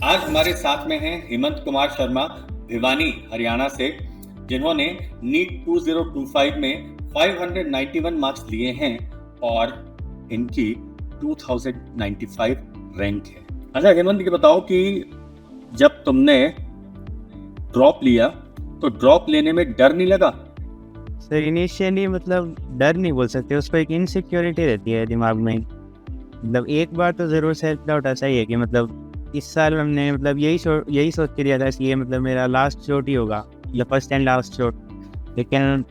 आज हमारे साथ में हैं हेमंत कुमार शर्मा भिवानी हरियाणा से, जिन्होंने नीट 2025 में 591 मार्क्स लिए हैं और इनकी 2095 रैंक है। अच्छा हेमंत, ये बताओ कि जब तुमने ड्रॉप लिया तो ड्रॉप लेने में डर नहीं लगा? सर इनिशियली मतलब डर नहीं बोल सकते, उसको एक इनसिक्योरिटी रहती है दिमाग में। मतलब एक बार तो ज़रूर सेल्फ डाउट ऐसा ही है कि मतलब इस साल हमने मतलब यही सोच के लिया था कि ये मतलब मेरा लास्ट शॉट ही होगा या फर्स्ट एंड लास्ट शॉट। लेकिन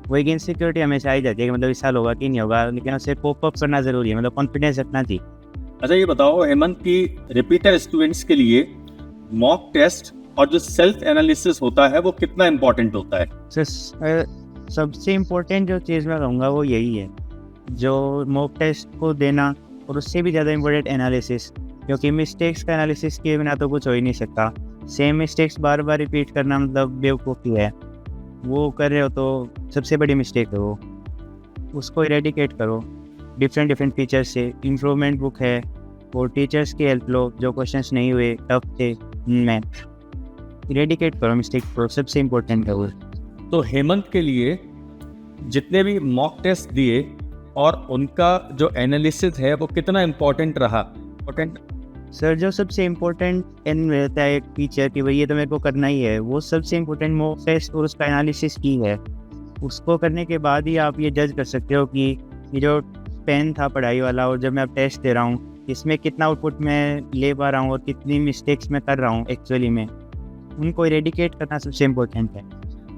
वो एक इनसिक्योरिटी हमेशा आई जाती है कि मतलब इस साल होगा कि नहीं होगा, लेकिन उसे कोप अप करना ज़रूरी है, मतलब कॉन्फिडेंस रखना चाहिए। अच्छा ये बताओ हेमंत कि रिपीटर स्टूडेंट्स के लिए मॉक टेस्ट और जो सेल्फ एनालिसिस होता है वो कितना इम्पोर्टेंट होता है? सर सबसे इम्पोर्टेंट जो चीज़ मैं कहूँगा वो यही है, जो मॉक टेस्ट को देना और उससे भी ज़्यादा इम्पोर्टेंट एनालिसिस, क्योंकि मिस्टेक्स का एनालिसिस किए बिना तो कुछ हो ही नहीं सकता। सेम मिस्टेक्स बार बार रिपीट करना मतलब बेवकूफ़ी है। वो कर रहे हो तो सबसे बड़ी मिस्टेक है वो, उसको इरेडिकेट करो डिफरेंट फीचर्स से। इम्प्रूवमेंट बुक है और टीचर्स की हेल्प लो, जो क्वेश्चंस नहीं हुए टफ थे उनमें इरेडिकेट करो मिस्टेक को, सबसे इम्पोर्टेंट है वो। तो हेमंत के लिए जितने भी मॉक टेस्ट दिए और उनका जो एनालिसिस है वो कितना इम्पोर्टेंट रहा? सर जो सबसे इम्पोर्टेंट इन रहता है एक फीचर कि भाई ये तो मेरे को करना ही है, वो सबसे इम्पोर्टेंट मॉक टेस्ट और उसका एनालिसिस की है। उसको करने के बाद ही आप ये जज कर सकते हो कि ये जो पेन था पढ़ाई वाला और जब मैं अब टेस्ट दे रहा हूँ इसमें कितना आउटपुट मैं ले पा रहा हूँ और कितनी मिस्टेक्स मैं कर रहा हूँ एक्चुअली में, उनको इरेडिकेट करना सबसे इम्पोर्टेंट है।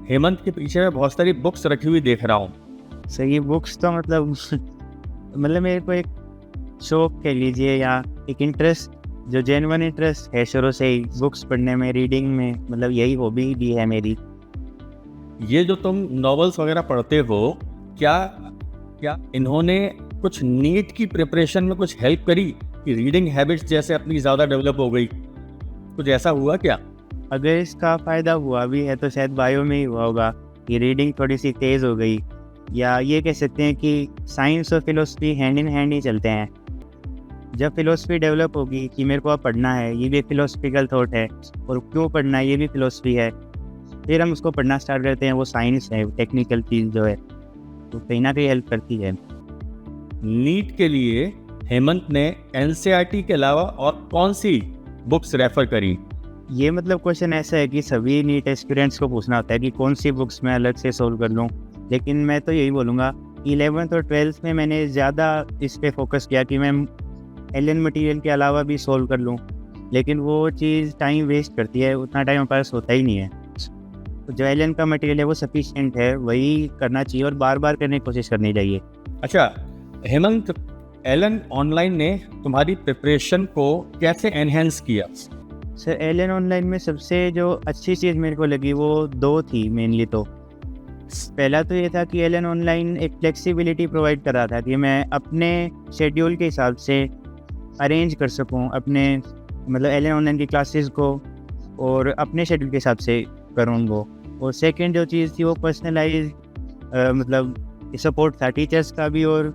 हेमंत के पीछे मैं बहुत सारी बुक्स रखी हुई देख रहा हूँ। सर ये बुक्स तो मतलब मेरे को एक शौक कह लीजिए या एक इंटरेस्ट, जो जेन्युइन इंटरेस्ट है शुरू से ही बुक्स पढ़ने में, रीडिंग में, मतलब यही हॉबी भी है मेरी। ये जो तुम नॉवेल्स वगैरह पढ़ते हो, क्या इन्होंने कुछ नीट की प्रिपरेशन में कुछ हेल्प करी कि रीडिंग हैबिट्स जैसे अपनी ज़्यादा डेवलप हो गई? कुछ ऐसा हुआ क्या? अगर इसका फ़ायदा हुआ भी है तो शायद बायो में ही हुआ होगा कि रीडिंग थोड़ी सी तेज़ हो गई, या ये कह सकते हैं कि साइंस और फिलोसफी हैंड इन हैंड ही चलते हैं। जब फिलोसफी डेवलप होगी कि मेरे को अब पढ़ना है, ये भी फिलोसफिकल थॉट है, और क्यों पढ़ना है ये भी फिलोसफी है, फिर हम उसको पढ़ना स्टार्ट करते हैं, वो साइंस है, टेक्निकल चीज़ जो है, तो कहीं ना कहीं हेल्प करती है। नीट के लिए हेमंत ने एनसीईआरटी के अलावा और कौन सी बुक्स रेफर करी? ये मतलब क्वेश्चन ऐसा है कि सभी नीट एस्पिरेंट्स को पूछना होता है कि कौन सी बुक्स मैं अलग से सोल्व कर लूँ, लेकिन मैं तो यही बोलूँगा 11th और 12th में मैंने ज़्यादा इस पे फोकस किया कि मैं एलियन मटेरियल के अलावा भी सोल्व कर लूँ, लेकिन वो चीज़ टाइम वेस्ट करती है, उतना टाइम हमारे पास होता ही नहीं है। तो जो एलियन का मटेरियल है वो सफिशिएंट है, वही करना चाहिए और बार बार करने की कोशिश करनी चाहिए। अच्छा हेमंत, एलन ऑनलाइन ने तुम्हारी प्रिपरेशन को कैसे एनहेंस किया? सर एलियन ऑनलाइन में सबसे जो अच्छी चीज़ मेरे को लगी वो दो थी मेनली। तो पहला तो ये था कि एलियन ऑनलाइन एक फ्लेक्सिबिलिटी प्रोवाइड कर रहा था कि मैं अपने शेड्यूल के हिसाब से अरेंज कर सकूं अपने, मतलब एलियन ऑनलाइन की क्लासेस को और अपने शेड्यूल के हिसाब से करूँ उनको। और सेकंड जो चीज़ थी वो पर्सनलाइज मतलब सपोर्ट था टीचर्स का भी, और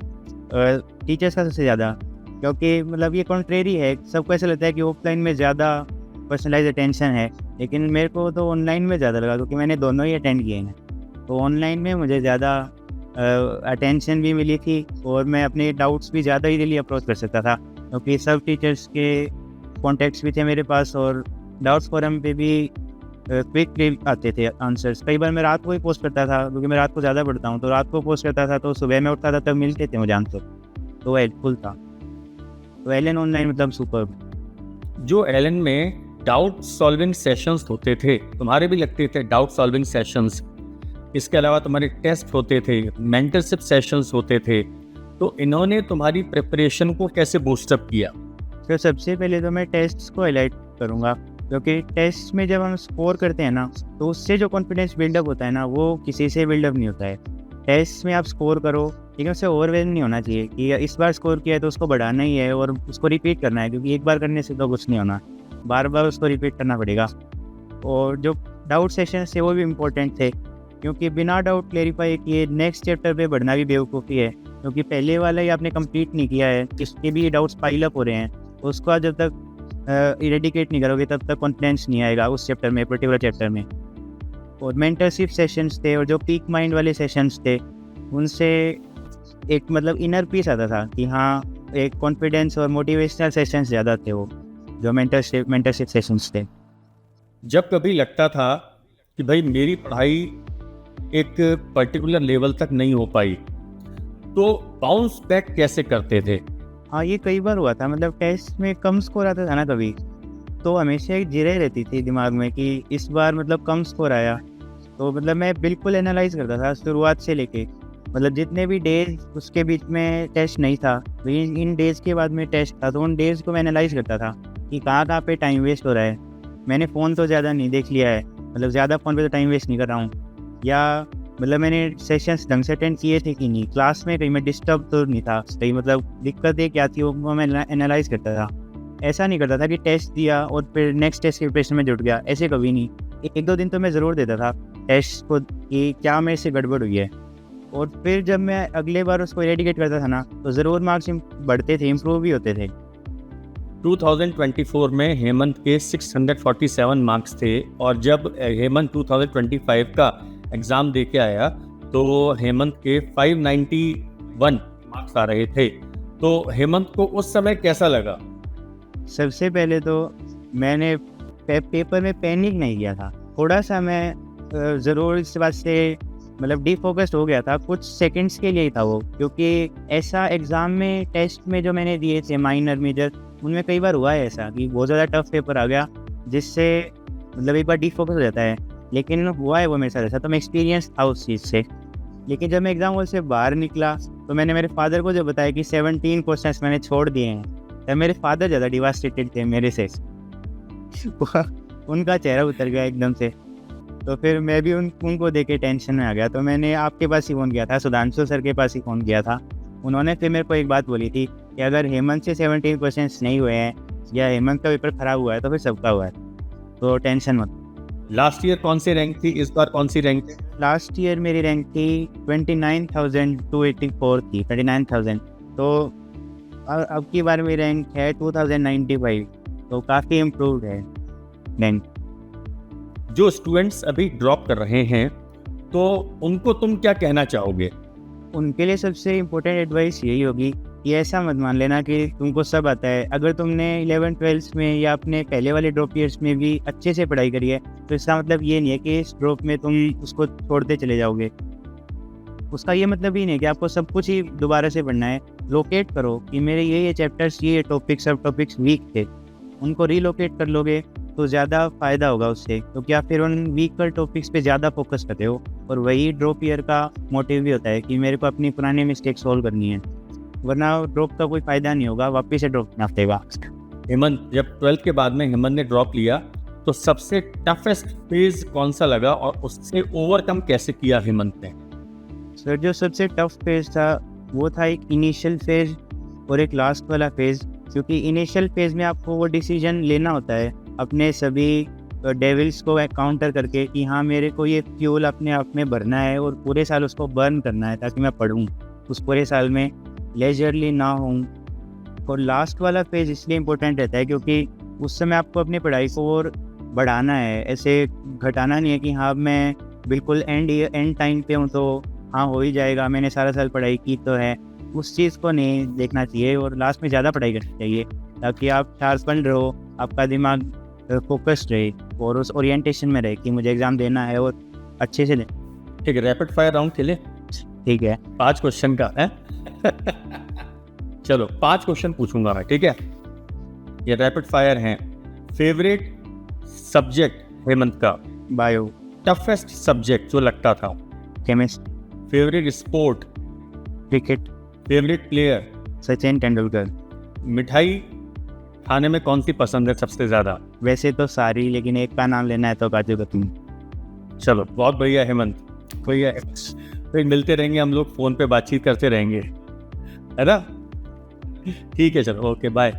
टीचर्स का सबसे ज़्यादा, क्योंकि मतलब ये कॉन्ट्रेरी है, सबको ऐसा लगता है कि ऑफलाइन में ज़्यादा पर्सनलाइज अटेंशन है, लेकिन मेरे को तो ऑनलाइन में ज़्यादा लगा, क्योंकि मैंने दोनों ही अटेंड किए हैं। तो ऑनलाइन में मुझे ज़्यादा अटेंशन भी मिली थी और मैं अपने डाउट्स भी ज़्यादा इजीली अप्रोच कर सकता था, क्योंकि सब टीचर्स के कॉन्टैक्ट्स भी थे मेरे पास और डाउट्स फोरम पे भी क्विक आते थे आंसर्स। कई बार मैं रात को ही पोस्ट करता था, क्योंकि मैं रात को ज़्यादा पढ़ता हूँ, तो रात को पोस्ट करता था तो सुबह में उठता था तब मिलते थे मुझे आंसर, तो वो हेल्पफुल था। तो एलियन ऑनलाइन मतलब सुपर्ब। जो एलन में डाउट सॉल्विंग सेशंस होते थे, तुम्हारे भी लगते थे डाउट सॉल्विंग सेशंस, इसके अलावा तुम्हारे टेस्ट होते थे, मेंटरशिप सेशंस होते थे, तो इन्होंने तुम्हारी प्रिपरेशन को कैसे बूस्टअप किया? तो सबसे पहले तो मैं टेस्ट्स को हाईलाइट करूँगा, क्योंकि टेस्ट में जब हम स्कोर करते हैं ना तो उससे जो कॉन्फिडेंस बिल्डअप होता है ना वो किसी से बिल्डअप नहीं होता है। टेस्ट में आप स्कोर करो, लेकिन उससे ओवरवेलम नहीं होना चाहिए कि इस बार स्कोर किया है तो उसको बढ़ाना ही है और उसको रिपीट करना है, क्योंकि एक बार करने से तो कुछ नहीं होना, बार बार उसको रिपीट करना पड़ेगा। और जो डाउट सेशन थे वो भी इम्पोर्टेंट थे, क्योंकि बिना डाउट क्लेरिफाई किए नेक्स्ट चैप्टर पे बढ़ना भी बेवकूफ़ी है, क्योंकि पहले वाला ही आपने कंप्लीट नहीं किया है, इसके भी डाउट्स पाइल अप हो रहे हैं, उसको जब तक इरेडिकेट नहीं करोगे तब तक कॉन्फिडेंस नहीं आएगा उस चैप्टर में, पर्टिकुलर चैप्टर में। और मेंटरशिप सेशंस थे और जो पीक माइंड वाले सेशंस थे उनसे एक मतलब इनर पीस आता था कि हाँ, एक कॉन्फिडेंस और मोटिवेशनल सेशंस ज़्यादा थे वो जो मेंटरशिप सेशंस थे। जब कभी लगता था कि भाई मेरी पढ़ाई एक पर्टिकुलर लेवल तक नहीं हो पाई, तो बाउंस बैक कैसे करते थे? हाँ, ये कई बार हुआ था। मतलब टेस्ट में कम स्कोर आता था ना कभी, तो हमेशा एक जिरे रहती थी दिमाग में कि इस बार मतलब कम स्कोर आया। तो मतलब मैं बिल्कुल एनालाइज करता था शुरुआत से लेके, मतलब जितने भी डेज उसके बीच में टेस्ट नहीं था, तो इन डेज़ के बाद में टेस्ट था, तो उन डेज़ को मैं एनालाइज करता था कि कहाँ पे टाइम वेस्ट हो रहा है। मैंने फ़ोन तो ज़्यादा नहीं देख लिया है, मतलब ज़्यादा फ़ोन पे तो टाइम वेस्ट नहीं कर रहा हूँ, या मतलब मैंने सेशंस ढंग से अटेंड किए थे कि नहीं, क्लास में कहीं मैं डिस्टर्ब तो नहीं था कहीं, मतलब दिक्कतें क्या थी वो मैं एनालाइज करता था। ऐसा नहीं करता था कि टेस्ट दिया और फिर नेक्स्ट टेस्ट की प्रिपरेशन में जुट गया, ऐसे कभी नहीं। 1-2 दिन तो मैं ज़रूर देता था टेस्ट को कि क्या मेरे से गड़बड़ हुई है, और फिर जब मैं अगले बार उसको इरेडिकेट करता था ना, तो ज़रूर मार्क्स बढ़ते थे, इम्प्रूव भी होते थे। 2024 में हेमंत के 647 मार्क्स थे, और जब हेमंत 2025 का एग्ज़ाम दे के आया तो हेमंत के 591 मार्क्स आ रहे थे। तो हेमंत को उस समय कैसा लगा? सबसे पहले तो मैंने पेपर में पैनिक नहीं किया था। थोड़ा सा मैं ज़रूर इस बात से मतलब डिफोकस्ड हो गया था, कुछ सेकंड्स के लिए ही था वो, क्योंकि ऐसा एग्ज़ाम में टेस्ट में जो मैंने दिए थे माइनर मेजर, उनमें कई बार हुआ है ऐसा कि बहुत ज़्यादा टफ पेपर आ गया जिससे मतलब एक बार डिफोकस हो जाता है, लेकिन हुआ है वो मेरे साथ ऐसा, तो मैं एक्सपीरियंस था उस चीज़ से। लेकिन जब मैं एग्ज़ाम हॉल से बाहर निकला तो मैंने मेरे फादर को जो बताया कि 17 क्वेश्चंस मैंने छोड़ दिए हैं, तब मेरे फादर ज़्यादा डिवास्टेटेड थे मेरे से। उनका चेहरा उतर गया एकदम से। तो फिर मैं भी उनको देख के टेंशन में आ गया, तो मैंने आपके पास ही फ़ोन किया था, सुधांशु सर के पास ही फ़ोन किया था। उन्होंने फिर मेरे को एक बात बोली थी कि अगर हेमंत से 17 क्वेश्चंस नहीं हुए हैं या हेमंत का पेपर ख़राब हुआ है तो फिर सबका हुआ है, तो टेंशन मत। लास्ट ईयर कौन सी रैंक थी, इस बार कौन सी रैंक थी? लास्ट ईयर मेरी रैंक थी 29,284 थी, 29,000। तो अब की बार मेरी रैंक है 2095, तो काफ़ी इम्प्रूव्ड है रैंक। जो स्टूडेंट्स अभी ड्रॉप कर रहे हैं तो उनको तुम क्या कहना चाहोगे? उनके लिए सबसे इम्पोर्टेंट एडवाइस यही होगी कि ऐसा मत मान लेना कि तुमको सब आता है। अगर तुमने 11-12 में या अपने पहले वाले ड्रॉप ईयर्स में भी अच्छे से पढ़ाई करी है, तो इसका मतलब ये नहीं है कि इस ड्रॉप में तुम उसको छोड़ते चले जाओगे। उसका ये मतलब ही नहीं कि आपको सब कुछ ही दोबारा से पढ़ना है। लोकेट करो कि मेरे ये चैप्टर्स, ये टॉपिक्स, सब टॉपिक्स वीक थे, उनको रीलोकेट कर लोगे तो ज़्यादा फ़ायदा होगा उससे, क्योंकि आप फिर उन वीकर टॉपिक्स पे ज़्यादा फोकस करते हो। और वही ड्रॉप ईयर का मोटिव भी होता है कि मेरे को अपनी पुरानी मिस्टेक सॉल्व करनी है, वरना ड्रॉप का कोई फ़ायदा नहीं होगा, वापस से ड्रॉप करना पड़ेगा। हेमंत, जब 12th के बाद में हेमंत ने ड्रॉप लिया तो सबसे टफेस्ट फेज कौन सा लगा और उससे ओवरकम कैसे किया हेमंत ने? सर, जो सबसे टफ फेज़ था वो था एक इनिशियल फेज़ और एक लास्ट वाला फेज़। क्योंकि इनिशियल फेज़ में आपको वो डिसीजन लेना होता है अपने सभी डेविल्स को काउंटर करके कि हाँ, मेरे को ये फ्यूल अपने आप में भरना है और पूरे साल उसको बर्न करना है ताकि मैं पढूं उस पूरे साल में, लेजरली ना हूँ। और लास्ट वाला फेज़ इसलिए इम्पोर्टेंट रहता है क्योंकि उस समय आपको अपनी पढ़ाई को और बढ़ाना है, ऐसे घटाना नहीं है कि हाँ मैं बिल्कुल एंड टाइम पे हूँ तो हाँ हो ही जाएगा, मैंने सारा साल पढ़ाई की तो है। उस चीज़ को नहीं देखना चाहिए और लास्ट में ज़्यादा पढ़ाई करनी चाहिए ताकि आप शार्पन रहो, आपका दिमाग फोकस्ड रहे और उस ओरिएंटेशन में रहे कि मुझे एग्ज़ाम देना है और अच्छे से दे। ठीक है, रैपिड फायर राउंड खेले? ठीक है। 5 क्वेश्चन का है। चलो 5 क्वेश्चन पूछूंगा मैं, ठीक है? ये रैपिड फायर हैं। फेवरेट सब्जेक्ट हेमंत का? बायो। टफेस्ट सब्जेक्ट जो लगता था? Chemist. Favourite sport? Cricket. Favourite player? Sachin Tendulkar. मिठाई खाने में कौन सी पसंद है सबसे ज़्यादा? वैसे तो सारी, लेकिन एक का नाम लेना है तो काजू कतली। चलो बहुत बढ़िया हेमंत, बढ़िया। फिर मिलते रहेंगे हम लोग, फ़ोन पे बातचीत करते रहेंगे, है ना? ठीक है, चलो ओके बाय।